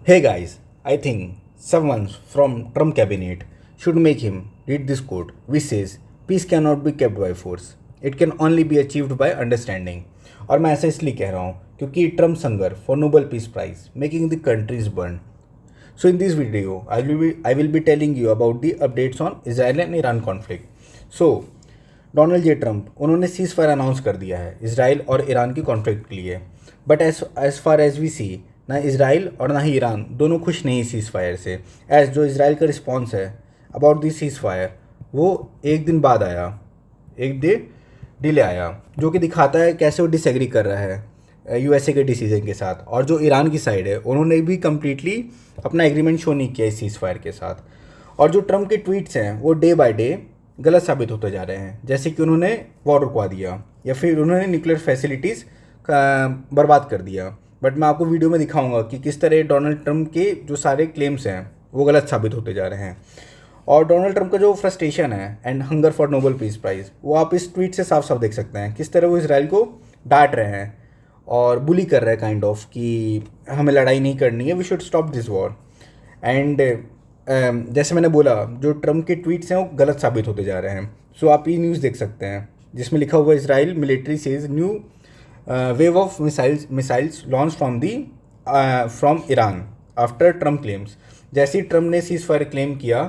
Hey guys, I think someone from Trump cabinet should make him read this quote which says peace cannot be kept by force. It can only be achieved by understanding. और मैं ऐसा इसलिए कह रहा हूँ क्योंकि Trump hunger for Nobel peace prize making the countries burn. So in this video, I will be telling you about the updates on Israel and Iran conflict. So Donald J Trump उन्होंने seize fire announce कर दिया है Israel और Iran की conflict के लिए. But as far as we see, ना Israel और ना ही ईरान दोनों खुश नहीं सीज़ फायर से. एज जो इसराइल का रिस्पॉन्स है अबाउट दिस सीज़ फायर वो एक दिन बाद आया, एक डे डिले आया, जो कि दिखाता है कैसे वो डिसएग्री कर रहा है यूएसए के डिसीजन के साथ. और जो ईरान की साइड है उन्होंने भी कम्प्लीटली अपना एग्रीमेंट शो नहीं किया इस सीज़ फायर के साथ. और जो ट्रम्प के ट्वीट्स हैं वो डे बाय डे गलत साबित होते जा रहे हैं, जैसे कि उन्होंने वॉर रुकवा दिया या फिर उन्होंने न्यूक्लियर फैसिलिटीज़ बर्बाद कर दिया. बट मैं आपको वीडियो में दिखाऊंगा कि किस तरह डोनाल्ड ट्रम्प के जो सारे क्लेम्स हैं वो गलत साबित होते जा रहे हैं. और डोनाल्ड ट्रम्प का जो फ्रस्ट्रेशन है and hunger for Nobel peace prize वो आप इस ट्वीट से साफ साफ देख सकते हैं. किस तरह वो इसराइल को डांट रहे हैं और बुली कर रहे हैं काइंड ऑफ कि हमें लड़ाई नहीं करनी है, we should stop this war. And जैसे मैंने बोला जो ट्रम्प के ट्वीट्स हैं वो गलत साबित होते जा रहे हैं. सो आप ये न्यूज़ देख सकते हैं जिसमें लिखा हुआ Israel military says new wave of missiles launch from Iran after Trump claims. जैसे ही ट्रम्प ने सीज़ फायर क्लेम किया,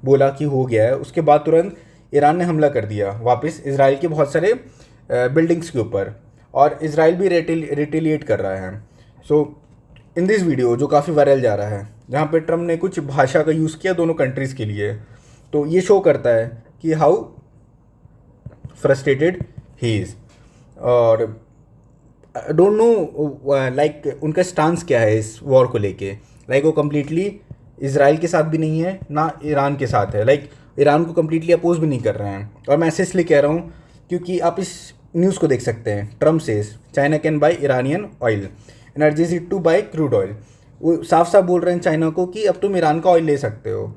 बोला कि हो गया है, उसके बाद तुरंत ईरान ने हमला कर दिया वापस इसराइल के बहुत सारे बिल्डिंग्स के ऊपर. और इसराइल भी रिटेलिएट कर रहा है. सो इन दिस वीडियो जो काफ़ी वायरल जा रहा है, जहाँ पे ट्रम्प ने कुछ भाषा का यूज़ किया दोनों कंट्रीज़ के लिए, तो ये शो करता है कि हाउ फ्रस्ट्रेटेड ही इज़. और डोंट नो लाइक उनका स्टांस क्या है इस वॉर को लेके. लाइक वो कम्प्लीटली इसराइल के साथ भी नहीं है ना ईरान के साथ है. लाइक ईरान को कम्प्लीटली अपोज भी नहीं कर रहे हैं. और मैं ऐसे इसलिए कह रहा हूँ क्योंकि आप इस न्यूज़ को देख सकते हैं. Trump says China can buy Iranian oil energies it two by crude oil. वो साफ साफ बोल रहे हैं चाइना को कि अब तुम ईरान का ऑयल ले सकते हो.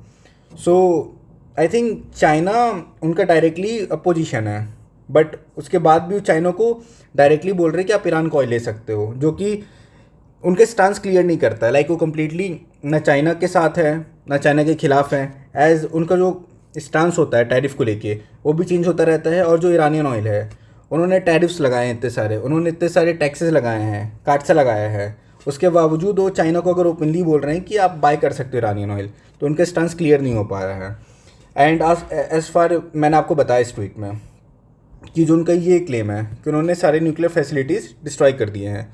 सो आई थिंक चाइना उनका डायरेक्टली अपोजिशन है, बट उसके बाद भी चाइना को डायरेक्टली बोल रहे हैं कि आप ईरान का ऑयल ले सकते हो, जो कि उनके स्टांस क्लियर नहीं करता है. लाइक वो कम्प्लीटली ना चाइना के साथ है ना चाइना के खिलाफ है. एज उनका जो स्टांस होता है टैरिफ को लेके वो भी चेंज होता रहता है. और जो ईरानियन ऑयल है उन्होंने टैरिफ्स लगाए हैं इतने सारे, उन्होंने इतने सारे टैक्सेस लगाए हैं, कार्ड्स लगाया है. उसके बावजूद वो चाइना को अगर ओपनली बोल रहे हैं कि आप बाय कर सकते हो ईरानियन ऑयल, तो उनका स्टांस क्लियर नहीं हो पा रहा है. एंड एज फार मैंने आपको बताया इस ट्वीट में कि जो उनका ये क्लेम है कि उन्होंने सारे न्यूक्लियर फैसिलिटीज़ डिस्ट्रॉय कर दिए हैं.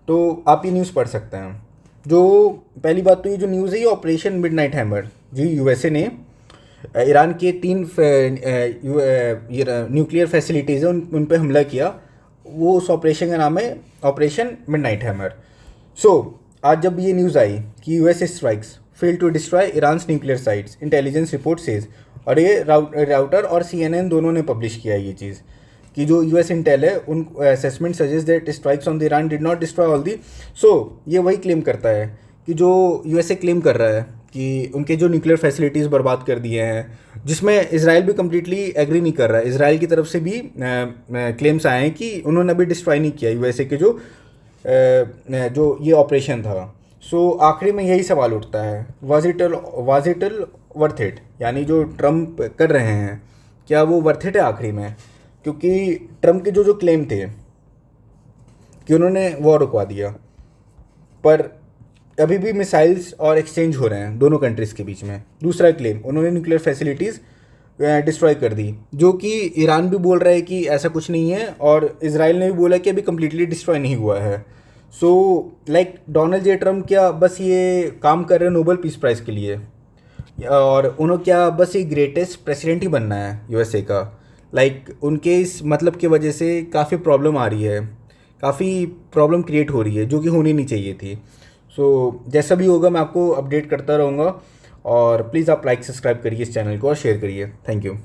तो आप ये न्यूज़ पढ़ सकते हैं. जो पहली बात तो ये जो न्यूज़ है ये ऑपरेशन मिडनाइट हैमर जी यूएसए ने ईरान के 3 न्यूक्लियर फैसिलिटीज़ हैं उन पे हमला किया. वो उस ऑपरेशन का नाम है ऑपरेशन मिडनाइट हैमर. सो आज जब ये न्यूज़ आई कि USA strikes fail to destroy Iran's nuclear sites, intelligence report says, और ये राउटर और CNN दोनों ने पब्लिश किया ये चीज़ कि जो यूएस इंटेल है उन assessment suggest that strikes on the Iran did not destroy all the. So ये वही क्लेम करता है कि जो यूएसए क्लेम कर रहा है कि उनके जो न्यूक्लियर फैसिलिटीज़ बर्बाद कर दिए हैं, जिसमें इसराइल भी कम्प्लीटली एग्री नहीं कर रहा है. इसराइल की तरफ से भी क्लेम्स आए हैं कि उन्होंने अभी डिस्ट्रॉय नहीं किया यूएसए के जो ये ऑपरेशन था. सो आखिरी में यही सवाल उठता है, वाज इट वर्थ इट. यानी जो ट्रम्प कर रहे हैं क्या वो वर्थ इट है आखिरी में. क्योंकि ट्रम्प के जो क्लेम थे कि उन्होंने वॉर रुकवा दिया, पर अभी भी मिसाइल्स और एक्सचेंज हो रहे हैं दोनों कंट्रीज़ के बीच में. दूसरा क्लेम, उन्होंने न्यूक्लियर फैसिलिटीज़ डिस्ट्रॉय कर दी, जो कि ईरान भी बोल रहा है कि ऐसा कुछ नहीं है, और इसराइल ने भी बोला कि अभी कम्प्लीटली डिस्ट्रॉय नहीं हुआ है. So like Donald J Trump क्या बस ये काम कर रहे हैं नोबल पीस प्राइज़ के लिए, और उन्होंने क्या बस ये ग्रेटेस्ट प्रेसिडेंट ही बनना है यूएसए का. लाइक उनके इस मतलब की वजह से काफ़ी प्रॉब्लम आ रही है, काफ़ी प्रॉब्लम क्रिएट हो रही है जो कि होनी नहीं चाहिए थी. सो जैसा भी होगा मैं आपको अपडेट करता रहूँगा. और प्लीज़ आप लाइक सब्सक्राइब करिए इस चैनल को और शेयर करिए. Thank you.